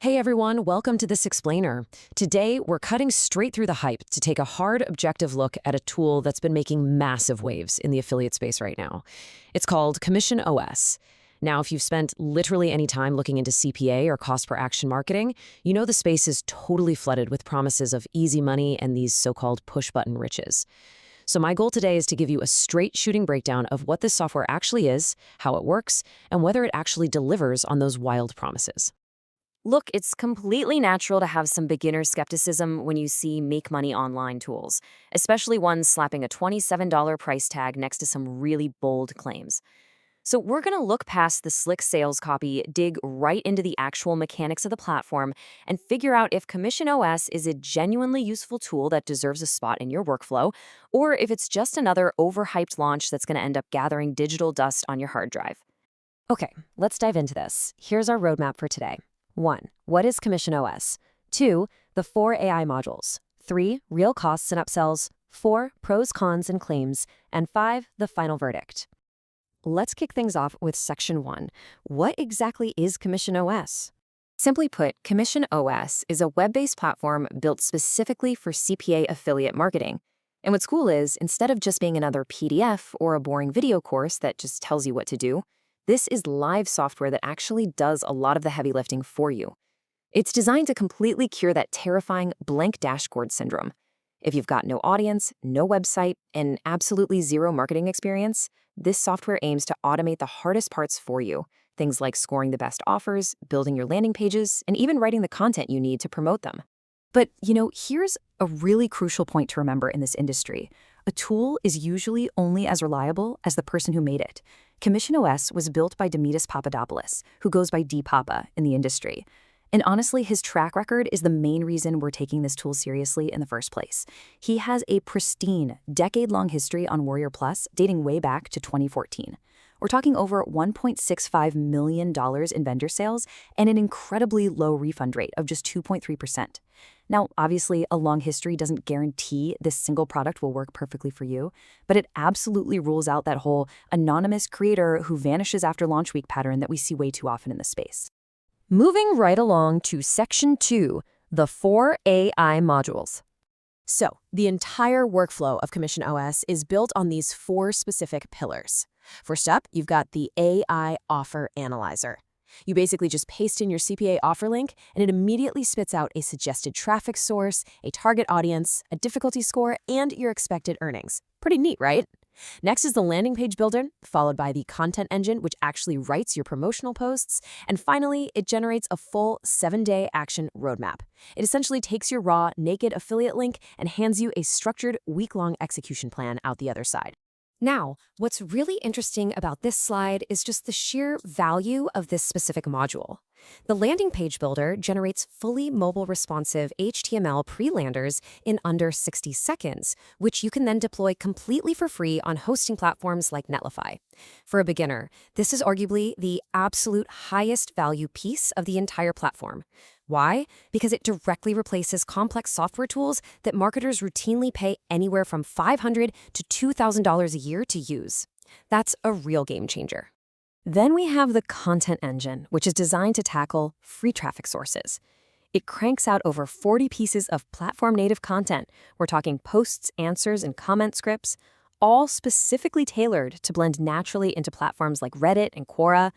Hey everyone, welcome to this explainer. Today, we're cutting straight through the hype to take a hard, objective look at a tool that's been making massive waves in the affiliate space right now. It's called CommissionOS. Now, if you've spent literally any time looking into CPA or cost per action marketing, you know the space is totally flooded with promises of easy money and these so-called push-button riches. So my goal today is to give you a straight shooting breakdown of what this software actually is, how it works, and whether it actually delivers on those wild promises. Look, it's completely natural to have some beginner skepticism when you see make money online tools, especially ones slapping a $27 price tag next to some really bold claims. So we're going to look past the slick sales copy, dig right into the actual mechanics of the platform, and figure out if CommissionOS is a genuinely useful tool that deserves a spot in your workflow, or if it's just another overhyped launch that's going to end up gathering digital dust on your hard drive. Okay, let's dive into this. Here's our roadmap for today. 1. What is CommissionOS? 2. The 4 AI modules. 3. Real costs and upsells. 4. Pros, cons, and claims. And 5. The final verdict. Let's kick things off with Section 1. What exactly is CommissionOS? Simply put, CommissionOS is a web-based platform built specifically for CPA affiliate marketing. And what's cool is, instead of just being another PDF or a boring video course that just tells you what to do, this is live software that actually does a lot of the heavy lifting for you. It's designed to completely cure that terrifying blank dashboard syndrome. If you've got no audience, no website, and absolutely zero marketing experience, this software aims to automate the hardest parts for you. Things like scoring the best offers, building your landing pages, and even writing the content you need to promote them. But, here's a really crucial point to remember in this industry. A tool is usually only as reliable as the person who made it. CommissionOS was built by Dimitris Papadopoulos, who goes by D-Papa in the industry. And honestly, his track record is the main reason we're taking this tool seriously in the first place. He has a pristine, decade-long history on WarriorPlus dating way back to 2014. We're talking over $1.65 million in vendor sales and an incredibly low refund rate of just 2.3%. Now, obviously, a long history doesn't guarantee this single product will work perfectly for you, but it absolutely rules out that whole anonymous creator who vanishes after launch week pattern that we see way too often in the space. Moving right along to Section 2, the 4 AI modules. So, the entire workflow of CommissionOS is built on these 4 specific pillars. First up, you've got the AI Offer Analyzer. You basically just paste in your CPA offer link, and it immediately spits out a suggested traffic source, a target audience, a difficulty score, and your expected earnings. Pretty neat, right? Next is the landing page builder, followed by the content engine, which actually writes your promotional posts. And finally, it generates a full 7-day action roadmap. It essentially takes your raw, naked affiliate link and hands you a structured, week-long execution plan out the other side. Now, what's really interesting about this slide is just the sheer value of this specific module. The landing page builder generates fully mobile responsive HTML pre-landers in under 60 seconds, which you can then deploy completely for free on hosting platforms like Netlify. For a beginner, this is arguably the absolute highest value piece of the entire platform. Why? Because it directly replaces complex software tools that marketers routinely pay anywhere from $500 to $2,000 a year to use. That's a real game changer. Then we have the content engine, which is designed to tackle free traffic sources. It cranks out over 40 pieces of platform-native content. We're talking posts, answers, and comment scripts, all specifically tailored to blend naturally into platforms like Reddit and Quora.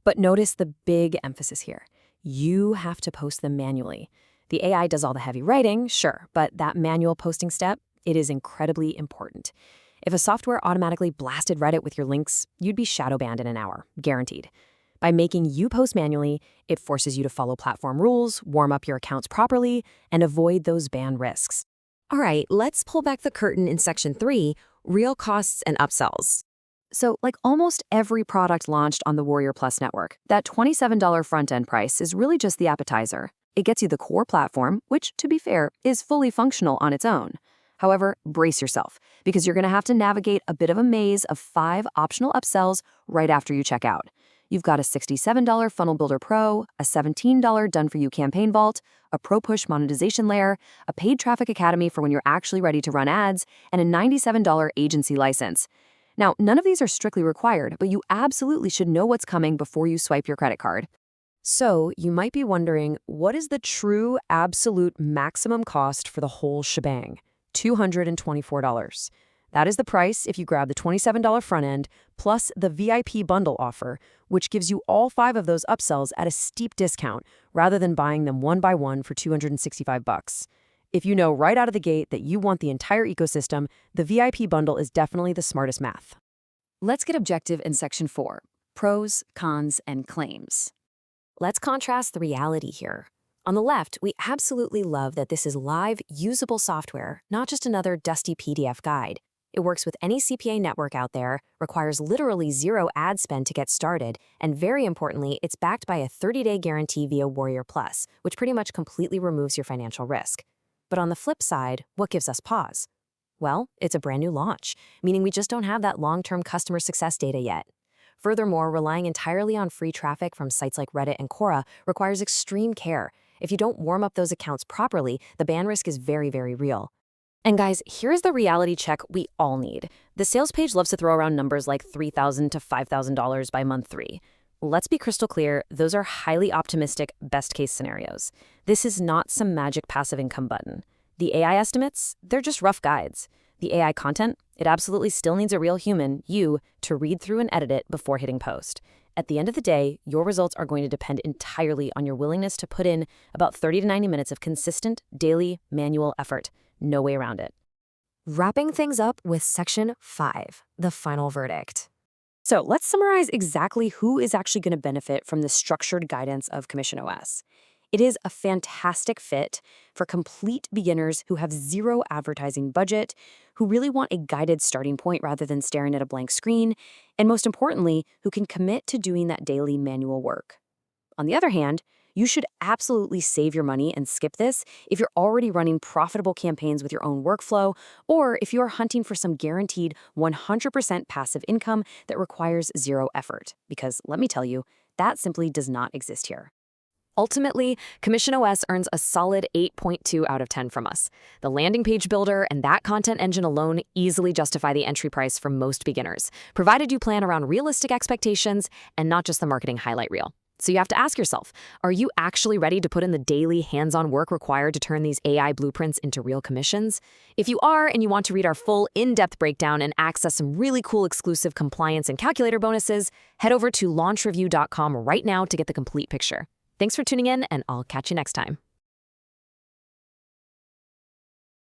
But notice the big emphasis here. You have to post them manually. The AI does all the heavy writing, sure, but that manual posting step, it is incredibly important. If a software automatically blasted Reddit with your links, you'd be shadow banned in an hour, guaranteed. By making you post manually, it forces you to follow platform rules, warm up your accounts properly, and avoid those ban risks. All right, let's pull back the curtain in Section 3, real costs and upsells. So, like almost every product launched on the WarriorPlus network, that $27 front-end price is really just the appetizer. It gets you the core platform, which, to be fair, is fully functional on its own. However, brace yourself, because you're going to have to navigate a bit of a maze of 5 optional upsells right after you check out. You've got a $67 Funnel Builder Pro, a $17 Done-For-You Campaign Vault, a Pro Push monetization layer, a Paid Traffic Academy for when you're actually ready to run ads, and a $97 agency license. Now, none of these are strictly required, but you absolutely should know what's coming before you swipe your credit card. So you might be wondering, what is the true absolute maximum cost for the whole shebang? $224. That is the price if you grab the $27 front end plus the VIP bundle offer, which gives you all 5 of those upsells at a steep discount rather than buying them one by one for $265. If you know right out of the gate that you want the entire ecosystem, the VIP bundle is definitely the smartest math. Let's get objective in Section 4, Pros, Cons, and Claims. Let's contrast the reality here. On the left, we absolutely love that this is live, usable software, not just another dusty PDF guide. It works with any CPA network out there, requires literally zero ad spend to get started, and very importantly, it's backed by a 30-day guarantee via WarriorPlus, which pretty much completely removes your financial risk. But on the flip side, what gives us pause? Well, it's a brand new launch, meaning we just don't have that long-term customer success data yet. Furthermore, relying entirely on free traffic from sites like Reddit and Quora requires extreme care. If you don't warm up those accounts properly, the ban risk is very, very real. And guys, here's the reality check we all need. The sales page loves to throw around numbers like $3,000 to $5,000 by month 3. Let's be crystal clear, those are highly optimistic best-case scenarios. This is not some magic passive income button. The AI estimates, they're just rough guides. The AI content, it absolutely still needs a real human, you, to read through and edit it before hitting post. At the end of the day, your results are going to depend entirely on your willingness to put in about 30 to 90 minutes of consistent, daily, manual effort. No way around it. Wrapping things up with Section 5, the final verdict. So let's summarize exactly who is actually going to benefit from the structured guidance of CommissionOS. It is a fantastic fit for complete beginners who have zero advertising budget, who really want a guided starting point rather than staring at a blank screen, and most importantly, who can commit to doing that daily manual work. On the other hand, you should absolutely save your money and skip this if you're already running profitable campaigns with your own workflow, or if you're hunting for some guaranteed 100% passive income that requires zero effort. Because let me tell you, that simply does not exist here. Ultimately, CommissionOS earns a solid 8.2 out of 10 from us. The landing page builder and that content engine alone easily justify the entry price for most beginners, provided you plan around realistic expectations and not just the marketing highlight reel. So you have to ask yourself, are you actually ready to put in the daily hands-on work required to turn these AI blueprints into real commissions? If you are and you want to read our full in-depth breakdown and access some really cool exclusive compliance and calculator bonuses, head over to launchreview.com right now to get the complete picture. Thanks for tuning in, and I'll catch you next time.